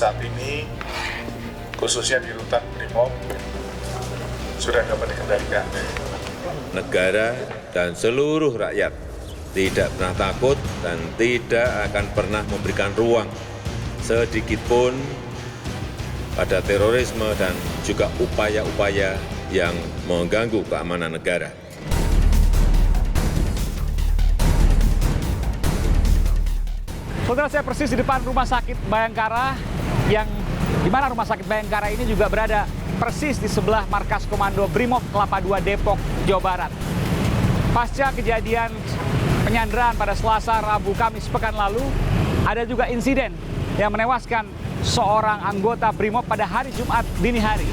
saat ini khususnya di rutan Brimob sudah dapat dikendalikan. Negara dan seluruh rakyat tidak pernah takut dan tidak akan pernah memberikan ruang sedikit pun pada terorisme dan juga upaya-upaya yang mengganggu keamanan negara. Saudara, saya persis di depan Rumah Sakit Bayangkara, yang di mana Rumah Sakit Bayangkara ini juga berada persis di sebelah markas komando Brimob Kelapa II Depok, Jawa Barat. Pasca kejadian penyanderaan pada Selasa, Rabu, Kamis pekan lalu, ada juga insiden yang menewaskan seorang anggota Brimob pada hari Jumat dini hari.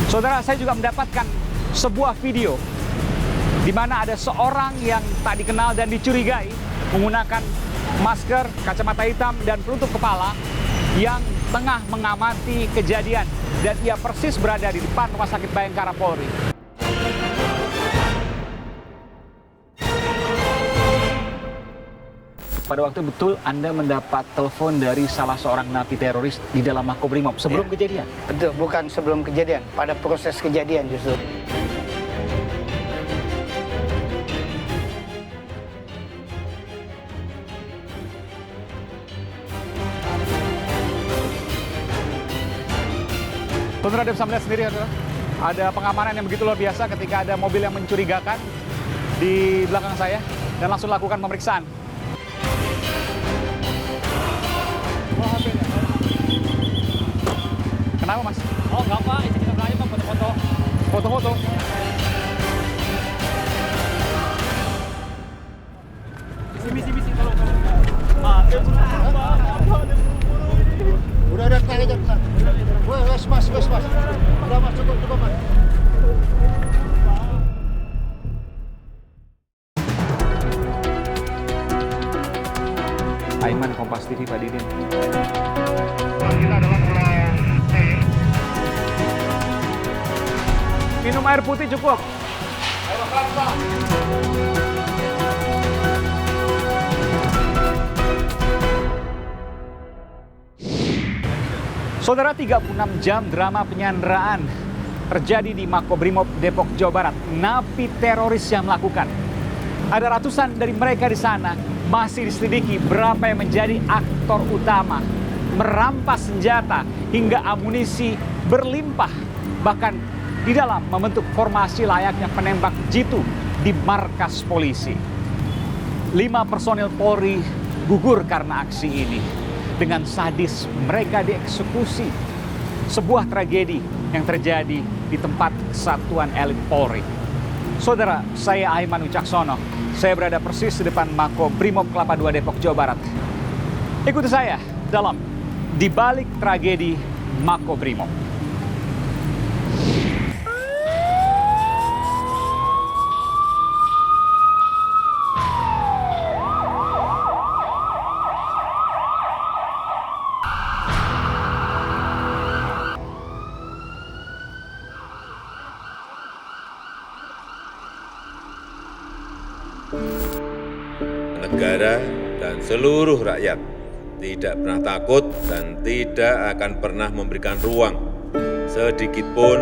Saudara, saya juga mendapatkan sebuah video di mana ada seorang yang tak dikenal dan dicurigai menggunakan masker, kacamata hitam, dan penutup kepala yang tengah mengamati kejadian, dan ia persis berada di depan Rumah Sakit Bayangkara Polri. Pada waktu betul Anda mendapat telepon dari salah seorang napi teroris di dalam Makobrimob sebelum kejadian? Betul, bukan sebelum kejadian, pada proses kejadian justru. Saudara, Anda bisa melihat sendiri, ada pengamanan yang begitu luar biasa ketika ada mobil yang mencurigakan di belakang saya, dan langsung lakukan pemeriksaan. Kenapa, Mas? Oh, enggak Pak, ini kita belanja Pak, foto-foto. Foto-foto? Misi tolong. Udah tenang aja, tenang. Wes mas. Udah mas, cukup mas. Aiman, Kompas TV, Pak Didin. Kita adalah pulau C. Minum air putih cukup. Saudara, 36 jam drama penyanderaan terjadi di Makobrimob Depok, Jawa Barat. Napi teroris yang melakukan. Ada ratusan dari mereka di sana masih diselidiki berapa yang menjadi aktor utama. Merampas senjata hingga amunisi berlimpah. Bahkan di dalam membentuk formasi layaknya penembak jitu di markas polisi. 5 personil Polri gugur karena aksi ini. Dengan sadis mereka dieksekusi. Sebuah tragedi yang terjadi di tempat kesatuan elit Polri. Saudara, saya Aiman Wicaksono. Saya berada persis di depan Makobrimob Kelapa II Depok, Jawa Barat. Ikuti saya dalam Di Balik Tragedi Makobrimob. Negara dan seluruh rakyat tidak pernah takut dan tidak akan pernah memberikan ruang sedikit pun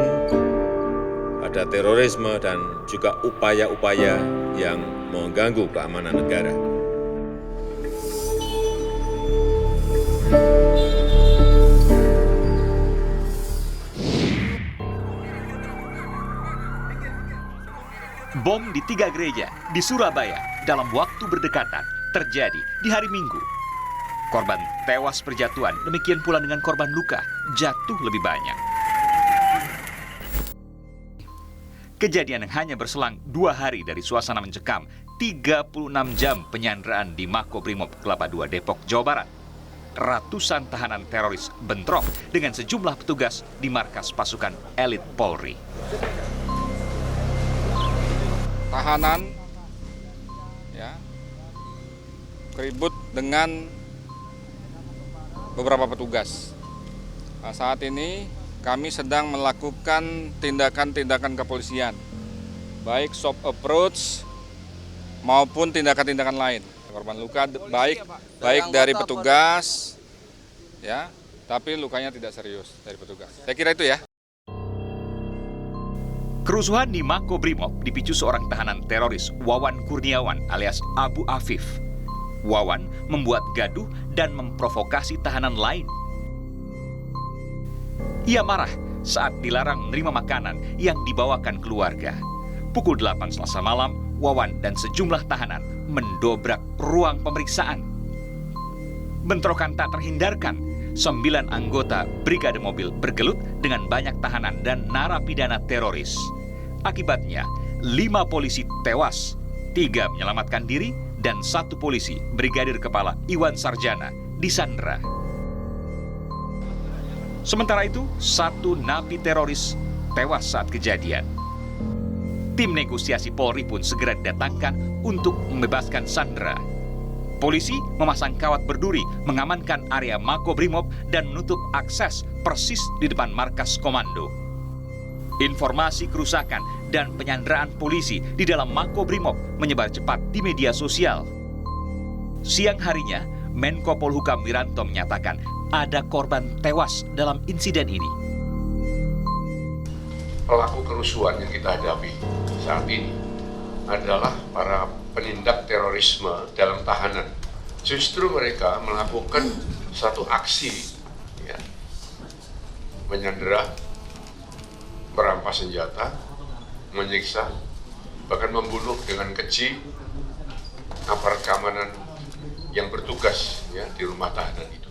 pada terorisme dan juga upaya-upaya yang mengganggu keamanan negara. Bom di 3 gereja di Surabaya dalam waktu berdekatan terjadi di hari Minggu. Korban tewas berjatuhan, demikian pula dengan korban luka jatuh lebih banyak. Kejadian yang hanya berselang 2 hari dari suasana mencekam 36 jam penyanderaan di Makobrimob Kelapa II Depok, Jawa Barat. Ratusan tahanan teroris bentrok dengan sejumlah petugas di markas pasukan elit Polri. Tahanan ya keribut dengan beberapa petugas. Nah, saat ini kami sedang melakukan tindakan-tindakan kepolisian, baik soft approach maupun tindakan-tindakan lain. Korban luka baik dari petugas, ya, tapi lukanya tidak serius dari petugas. Saya kira itu ya. Kerusuhan di Makobrimob dipicu seorang tahanan teroris, Wawan Kurniawan alias Abu Afif. Wawan membuat gaduh dan memprovokasi tahanan lain. Ia marah saat dilarang menerima makanan yang dibawakan keluarga. Pukul 8 Selasa malam, Wawan dan sejumlah tahanan mendobrak ruang pemeriksaan. Bentrokan tak terhindarkan. 9 anggota brigade mobil bergelut dengan banyak tahanan dan narapidana teroris. Akibatnya, 5 polisi tewas, 3 menyelamatkan diri, dan 1 polisi, Brigadir Kepala Iwan Sarjana, disandra. Sementara itu, 1 napi teroris tewas saat kejadian. Tim negosiasi Polri pun segera didatangkan untuk membebaskan sandera. Polisi memasang kawat berduri, mengamankan area Makobrimob dan menutup akses persis di depan markas komando. Informasi kerusakan dan penyanderaan polisi di dalam Makobrimob menyebar cepat di media sosial. Siang harinya, Menko Polhukam Wiranto menyatakan ada korban tewas dalam insiden ini. Pelaku kerusuhan yang kita hadapi saat ini adalah para penindak terorisme dalam tahanan. Justru mereka melakukan satu aksi, ya, menyandera, merampas senjata, menyiksa, bahkan membunuh dengan keji aparat keamanan yang bertugas, ya, di rumah tahanan itu.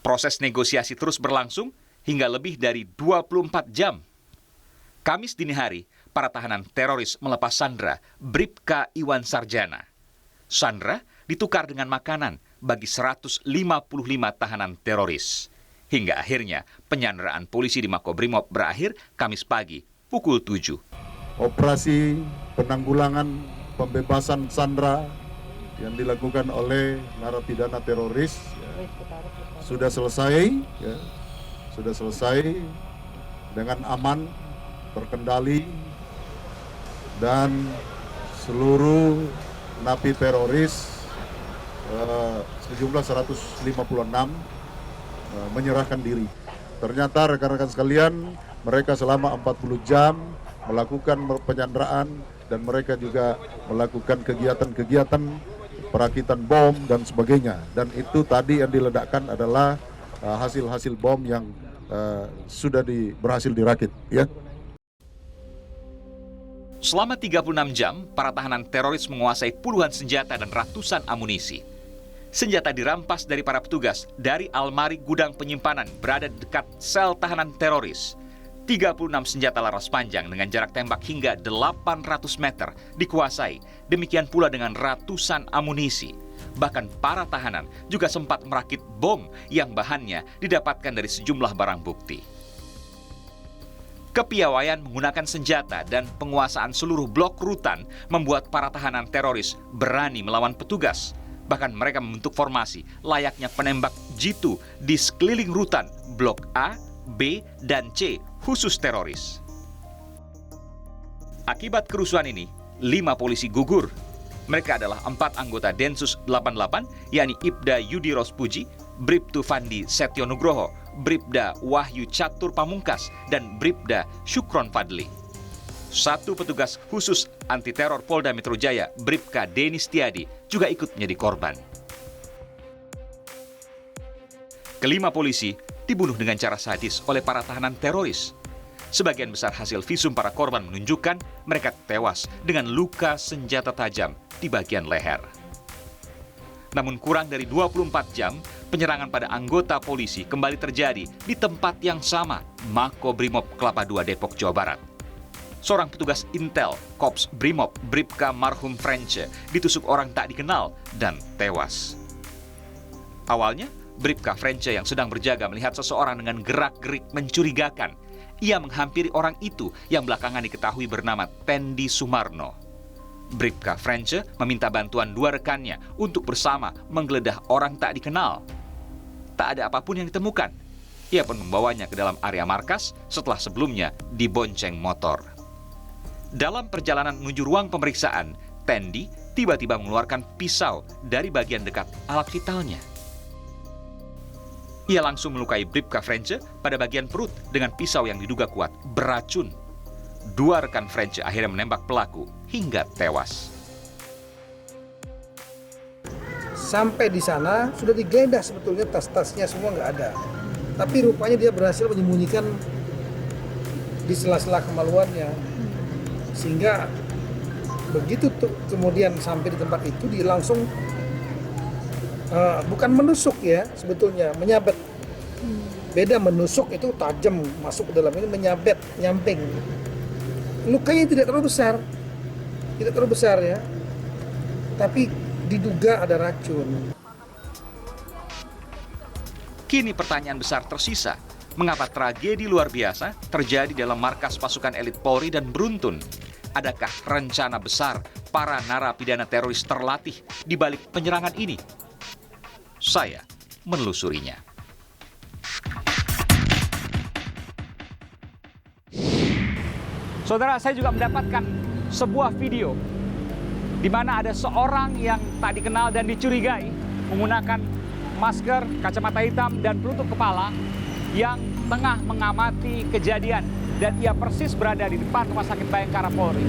Proses negosiasi terus berlangsung hingga lebih dari 24 jam. Kamis dini hari, para tahanan teroris melepas sandera Bribka Iwan Sarjana. Sandera ditukar dengan makanan bagi 155 tahanan teroris. Hingga akhirnya penyanderaan polisi di Makobrimob berakhir Kamis pagi pukul 7. Operasi penanggulangan pembebasan sandera yang dilakukan oleh narapidana teroris sudah selesai, ya, sudah selesai dengan aman, terkendali, dan seluruh napi teroris sejumlah 156 menyerahkan diri. Ternyata rekan-rekan sekalian, mereka selama 40 jam melakukan penyanderaan dan mereka juga melakukan kegiatan-kegiatan perakitan bom dan sebagainya. Dan itu tadi yang diledakkan adalah hasil-hasil bom yang sudah berhasil dirakit, ya. Selama 36 jam, para tahanan teroris menguasai puluhan senjata dan ratusan amunisi. Senjata dirampas dari para petugas dari almari gudang penyimpanan berada di dekat sel tahanan teroris. 36 senjata laras panjang dengan jarak tembak hingga 800 meter dikuasai. Demikian pula dengan ratusan amunisi. Bahkan para tahanan juga sempat merakit bom yang bahannya didapatkan dari sejumlah barang bukti. Kepiawaian menggunakan senjata dan penguasaan seluruh blok rutan membuat para tahanan teroris berani melawan petugas. Bahkan mereka membentuk formasi layaknya penembak jitu di sekeliling rutan blok A, B, dan C khusus teroris. Akibat kerusuhan ini, 5 polisi gugur. Mereka adalah 4 anggota Densus 88, yakni Ibda Yudi Rospuji, Bribtu Fandi Setyo Nugroho, Bribda Wahyu Catur Pamungkas, dan Bribda Syukron Fadli. 1 petugas khusus anti-teror Polda Metro Jaya, Bribka Denis Tiadi, juga ikut menjadi korban. Kelima polisi dibunuh dengan cara sadis oleh para tahanan teroris. Sebagian besar hasil visum para korban menunjukkan mereka tewas dengan luka senjata tajam di bagian leher. Namun kurang dari 24 jam, penyerangan pada anggota polisi kembali terjadi di tempat yang sama, Makobrimob Kelapa II, Depok, Jawa Barat. Seorang petugas Intel, Kops Brimob, Bribka Marhum Frence, ditusuk orang tak dikenal dan tewas. Awalnya, Bribka Frence yang sedang berjaga melihat seseorang dengan gerak-gerik mencurigakan. Ia menghampiri orang itu yang belakangan diketahui bernama Tendi Sumarno. Bribka Frence meminta bantuan 2 rekannya untuk bersama menggeledah orang tak dikenal. Tak ada apapun yang ditemukan. Ia pun membawanya ke dalam area markas setelah sebelumnya dibonceng motor. Dalam perjalanan menuju ruang pemeriksaan, Tendi tiba-tiba mengeluarkan pisau dari bagian dekat alat vitalnya. Ia langsung melukai Bribka Frence pada bagian perut dengan pisau yang diduga kuat beracun. 2 rekan Frence akhirnya menembak pelaku hingga tewas. Sampai di sana sudah digeledah sebetulnya tas-tasnya semua nggak ada. Tapi rupanya dia berhasil menyembunyikan di sela-sela kemaluannya. Sehingga begitu kemudian sampai di tempat itu dia langsung bukan menusuk ya sebetulnya, menyabet. Beda menusuk itu tajam masuk ke dalam, ini menyabet, nyamping. Lukanya tidak terlalu besar ya. Tapi diduga ada racun. Kini pertanyaan besar tersisa, mengapa tragedi luar biasa terjadi dalam markas pasukan elit Polri dan beruntun? Adakah rencana besar para narapidana teroris terlatih di balik penyerangan ini? Saya menelusurinya. Saudara, saya juga mendapatkan sebuah video di mana ada seorang yang tak dikenal dan dicurigai menggunakan masker, kacamata hitam, dan penutup kepala yang tengah mengamati kejadian. Dan ia persis berada di depan Rumah Sakit Bayangkara Polri.